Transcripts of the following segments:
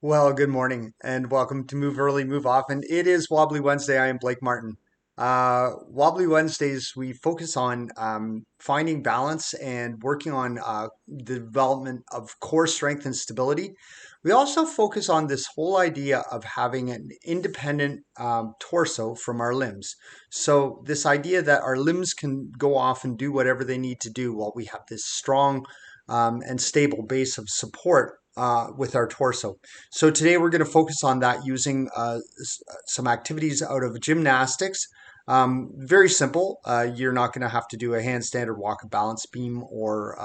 Well, good morning and welcome to Move Early, Move Often. It is Wobbly Wednesday. I am Blake Martin. Wobbly Wednesdays, we focus on finding balance and working on the development of core strength and stability. We also focus on this whole idea of having an independent torso from our limbs. So, this idea that our limbs can go off and do whatever they need to do while we have this strong and stable base of support with our torso. So today we're going to focus on that using some activities out of gymnastics. Very simple. You're not going to have to do a handstand or walk a balance beam or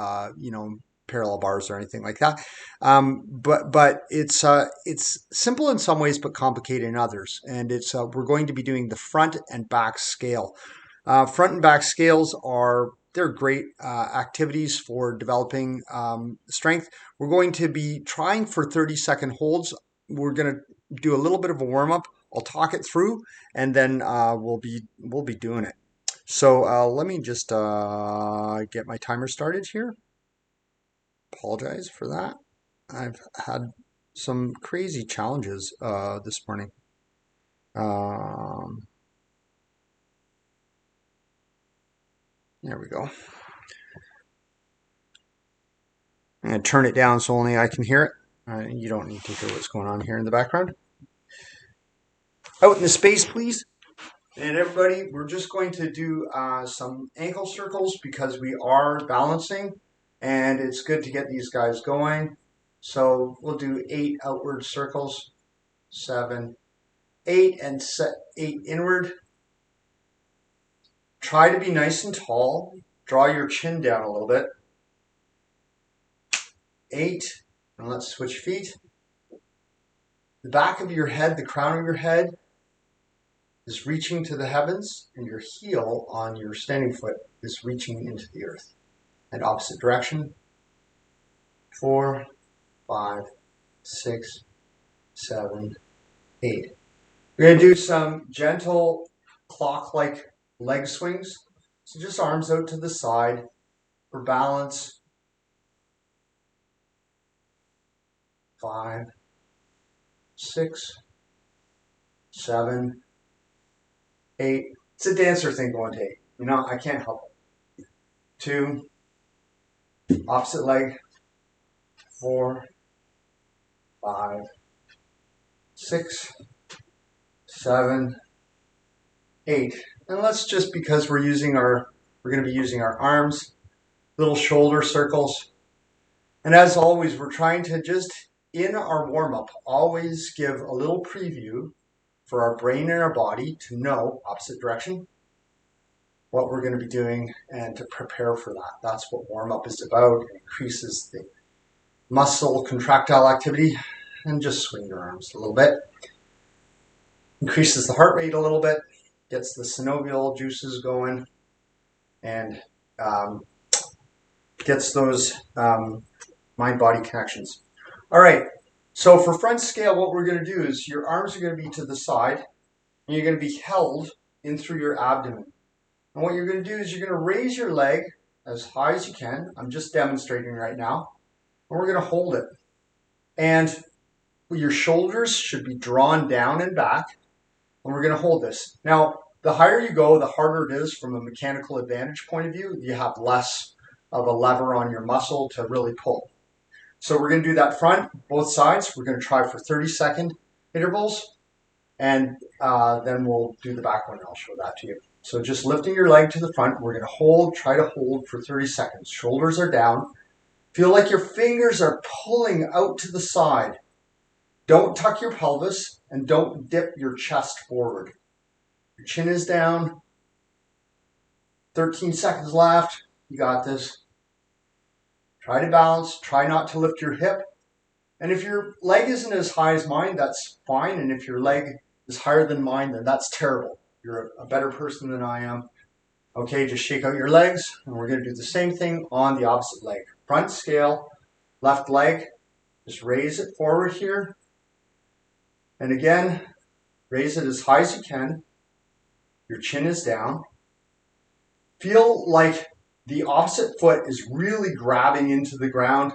parallel bars or anything like that. But it's simple in some ways, but complicated in others. And it's we're going to be doing the front and back scale. Front and back scales they're great activities for developing strength. We're going to be trying for 30-second holds. We're going to do a little bit of a warm up. I'll talk it through, and then we'll be doing it. So let me just get my timer started here. Apologize for that. I've had some crazy challenges this morning. There we go. I'm going to turn it down so only I can hear it. You don't need to hear what's going on here in the background. Out in the space, please. And everybody, we're just going to do some ankle circles because we are balancing, and it's good to get these guys going. So we'll do 8 outward circles, 7, 8, and 8 inward. Try to be nice and tall. Draw your chin down a little bit. 8, and let's switch feet. The back of your head, the crown of your head, is reaching to the heavens, and your heel on your standing foot is reaching into the earth. And opposite direction. 4, 5, 6, 7, 8. We're going to do some gentle clock-like leg swings. So just arms out to the side for balance. 5, 6, 7, 8. It's a dancer thing going to 8. I can't help it. 2, opposite leg. 4, 5, 6, 7, 8. And let's just, because we're going to be using our arms, little shoulder circles. And as always, we're trying to just, in our warm-up, always give a little preview for our brain and our body to know, opposite direction, what we're going to be doing and to prepare for that. That's what warm-up is about. It increases the muscle contractile activity, and just swing your arms a little bit. Increases the heart rate a little bit, gets the synovial juices going, and gets those mind-body connections. All right, so for front scale, what we're going to do is your arms are going to be to the side, and you're going to be held in through your abdomen. And what you're going to do is you're going to raise your leg as high as you can. I'm just demonstrating right now. And we're going to hold it. And your shoulders should be drawn down and back. And we're going to hold this. Now, the higher you go, the harder it is from a mechanical advantage point of view. You have less of a lever on your muscle to really pull. So we're going to do that front, both sides. We're going to try for 30-second intervals. And then we'll do the back one, and I'll show that to you. So just lifting your leg to the front, we're going to try to hold for 30 seconds. Shoulders are down. Feel like your fingers are pulling out to the side. Don't tuck your pelvis and don't dip your chest forward. Your chin is down. 13 seconds left. You got this. Try to balance. Try not to lift your hip. And if your leg isn't as high as mine, that's fine. And if your leg is higher than mine, then that's terrible. You're a better person than I am. Okay, just shake out your legs, and we're going to do the same thing on the opposite leg. Front scale, left leg, just raise it forward here. And again, raise it as high as you can. Your chin is down. Feel like the opposite foot is really grabbing into the ground.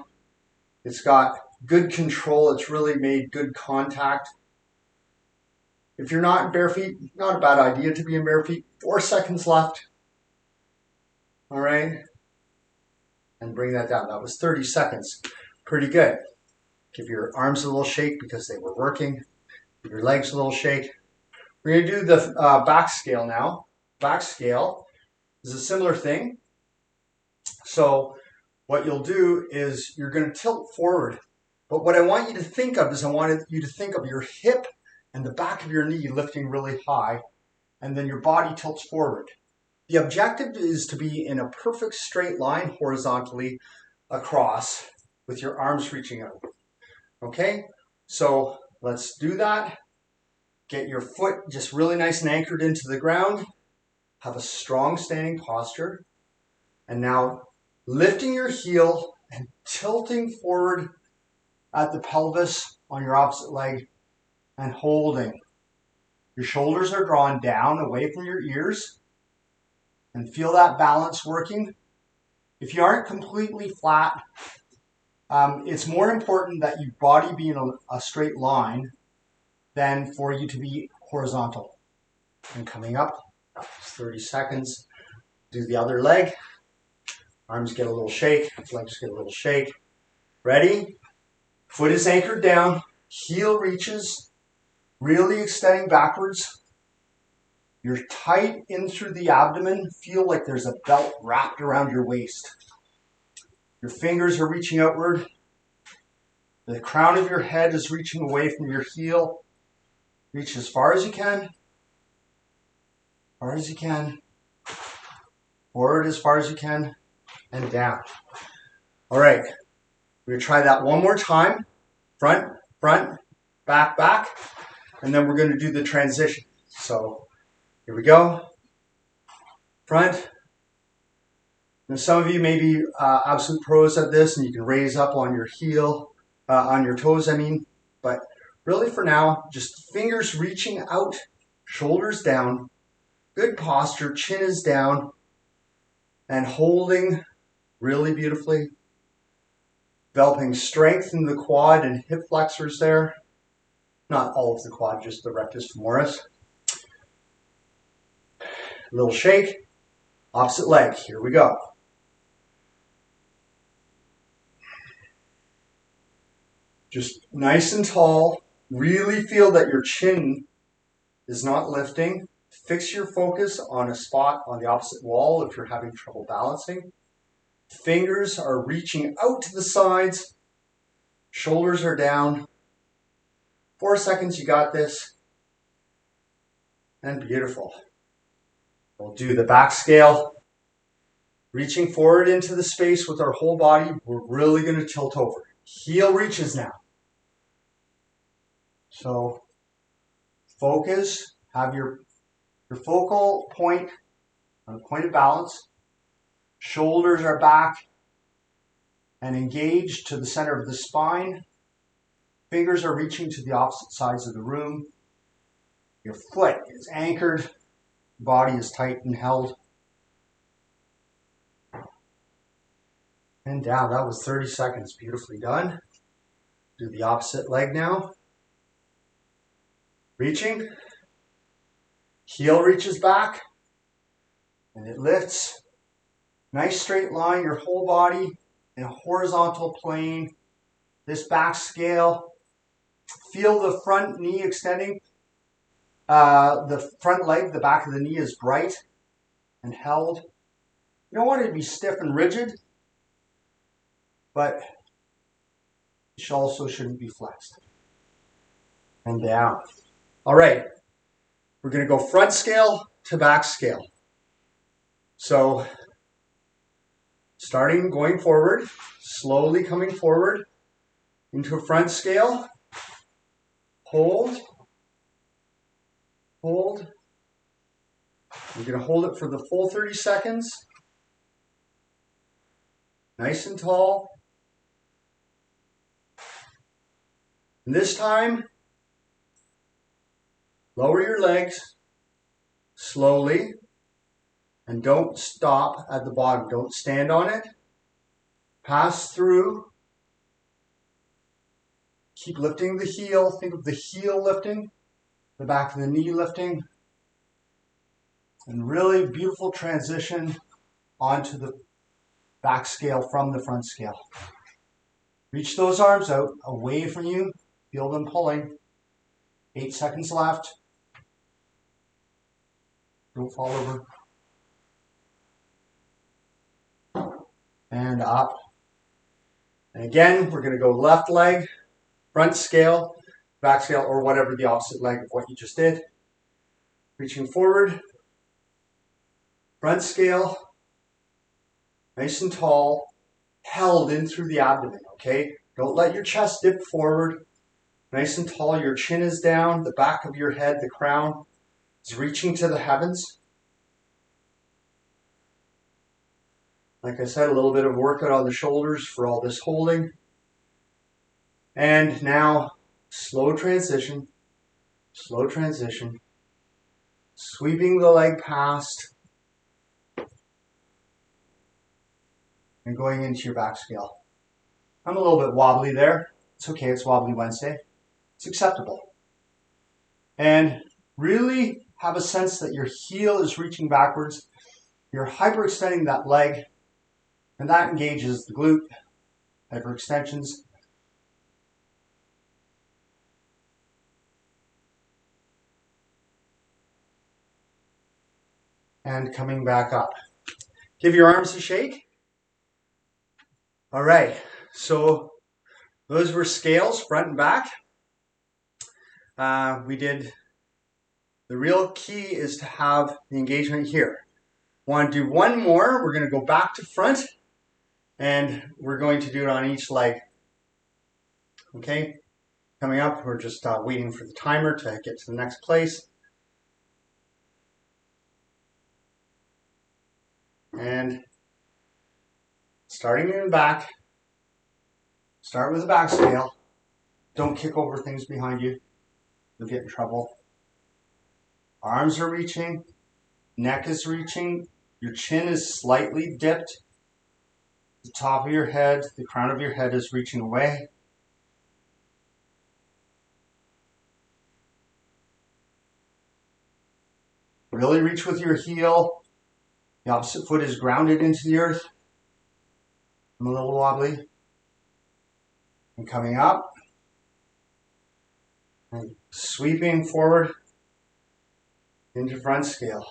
It's got good control. It's really made good contact. If you're not in bare feet, not a bad idea to be in bare feet. 4 seconds left. All right. And bring that down. That was 30 seconds. Pretty good. Give your arms a little shake because they were working. Give your legs a little shake. We're going to do the back scale now. Back scale is a similar thing. So what you'll do is you're going to tilt forward. But what I want you to think of is I wanted you to think of your hip and the back of your knee lifting really high, and then your body tilts forward. The objective is to be in a perfect straight line horizontally across with your arms reaching out. Okay, so let's do that. Get your foot just really nice and anchored into the ground. Have a strong standing posture. And now lifting your heel and tilting forward at the pelvis on your opposite leg and holding. Your shoulders are drawn down away from your ears and feel that balance working. If you aren't completely flat, it's more important that your body be in a straight line than for you to be horizontal. And coming up, 30 seconds. Do the other leg. Arms get a little shake, legs get a little shake. Ready? Foot is anchored down, heel reaches, really extending backwards. You're tight in through the abdomen. Feel like there's a belt wrapped around your waist. Your fingers are reaching outward. The crown of your head is reaching away from your heel. Reach as far as you can. Far as you can. Forward as far as you can. And down. All right. We're going to try that one more time. Front, front, back, back. And then we're going to do the transition. So here we go. Front. Now some of you may be absolute pros at this, and you can raise up on your heel, on your toes, I mean. But really for now, just fingers reaching out, shoulders down, good posture, chin is down, and holding really beautifully. Developing strength in the quad and hip flexors there. Not all of the quad, just the rectus femoris. A little shake. Opposite leg. Here we go. Just nice and tall. Really feel that your chin is not lifting. Fix your focus on a spot on the opposite wall if you're having trouble balancing. Fingers are reaching out to the sides. Shoulders are down. 4 seconds, you got this. And beautiful. We'll do the back scale. Reaching forward into the space with our whole body. We're really going to tilt over. Heel reaches now. So focus. Have your focal point on a point of balance. Shoulders are back and engaged to the center of the spine. Fingers are reaching to the opposite sides of the room. Your foot is anchored. Body is tight and held. And down. That was 30 seconds. Beautifully done. Do the opposite leg now. Reaching. Heel reaches back. And it lifts. Nice straight line, your whole body in a horizontal plane. This back scale. Feel the front knee extending. The front leg, the back of the knee is bright and held. You don't want it to be stiff and rigid, but it also shouldn't be flexed. And down. All right. We're going to go front scale to back scale. So starting going forward, slowly coming forward into a front scale. Hold. Hold. You're going to hold it for the full 30 seconds. Nice and tall. And this time, lower your legs slowly. And don't stop at the bottom. Don't stand on it. Pass through. Keep lifting the heel. Think of the heel lifting, the back of the knee lifting, and really beautiful transition onto the back scale from the front scale. Reach those arms out away from you. Feel them pulling. 8 seconds left. Don't fall over. And up. And again, we're going to go left leg, front scale, back scale, or whatever the opposite leg of what you just did. Reaching forward. Front scale. Nice and tall. Held in through the abdomen, okay? Don't let your chest dip forward. Nice and tall. Your chin is down. The back of your head, the crown, is reaching to the heavens. Like I said, a little bit of workout on the shoulders for all this holding. And now, slow transition. Slow transition. Sweeping the leg past. And going into your back scale. I'm a little bit wobbly there. It's okay, it's Wobbly Wednesday. It's acceptable. And really have a sense that your heel is reaching backwards. You're hyperextending that leg, and that engages the glute, hyperextensions. And coming back up. Give your arms a shake. All right, so those were scales, front and back. We did, the real key is to have the engagement here. Want to do one more. We're going to go back to front, and we're going to do it on each leg. Okay, coming up, we're just waiting for the timer to get to the next place. And starting in the back, start with the back scale. Don't kick over things behind you. You'll get in trouble. Arms are reaching, neck is reaching, your chin is slightly dipped. The top of your head, the crown of your head is reaching away. Really reach with your heel. The opposite foot is grounded into the earth. I'm a little wobbly. And coming up. And sweeping forward into front scale.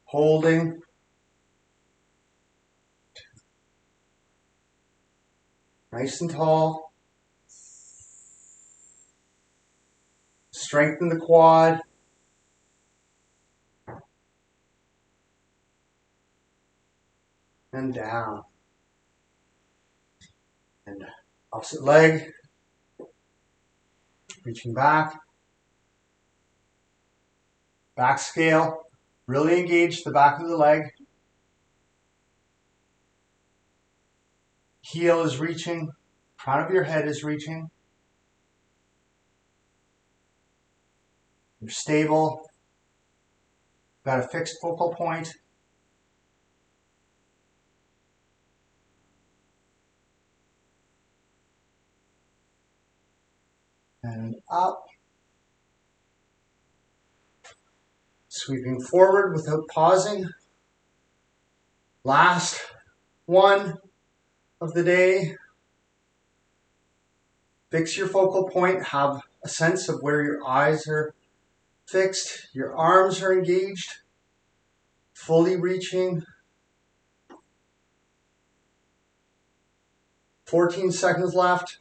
Holding. Nice and tall. Strengthen the quad. And down. And opposite leg. Reaching back. Back scale. Really engage the back of the leg. Heel is reaching. Crown of your head is reaching. You're stable. Got a fixed focal point. And up. Sweeping forward without pausing. Last one of the day. Fix your focal point. Have a sense of where your eyes are fixed. Your arms are engaged. Fully reaching. 14 seconds left.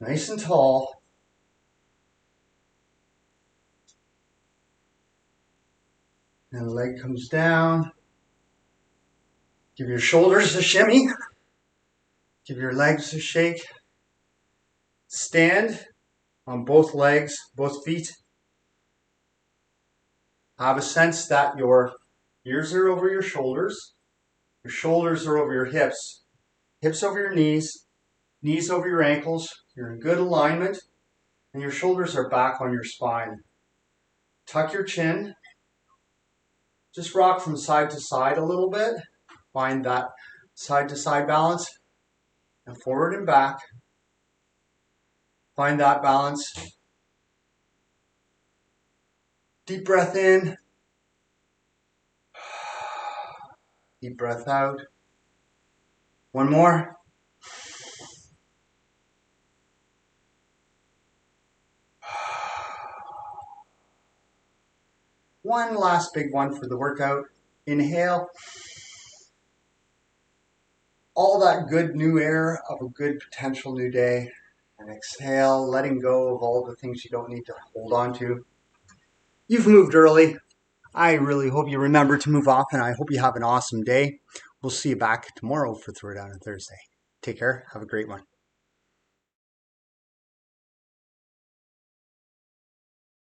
Nice and tall. And the leg comes down. Give your shoulders a shimmy. Give your legs a shake. Stand on both legs, both feet. Have a sense that your ears are over your shoulders are over your hips, hips over your knees, knees over your ankles. You're in good alignment, and your shoulders are back on your spine. Tuck your chin. Just rock from side to side a little bit. Find that side to side balance and forward and back. Find that balance. Deep breath in. Deep breath out. One more. One last big one for the workout. Inhale. All that good new air of a good potential new day. And exhale, letting go of all the things you don't need to hold on to. You've moved early. I really hope you remember to move often. I hope you have an awesome day. We'll see you back tomorrow for Throwdown on Thursday. Take care. Have a great one.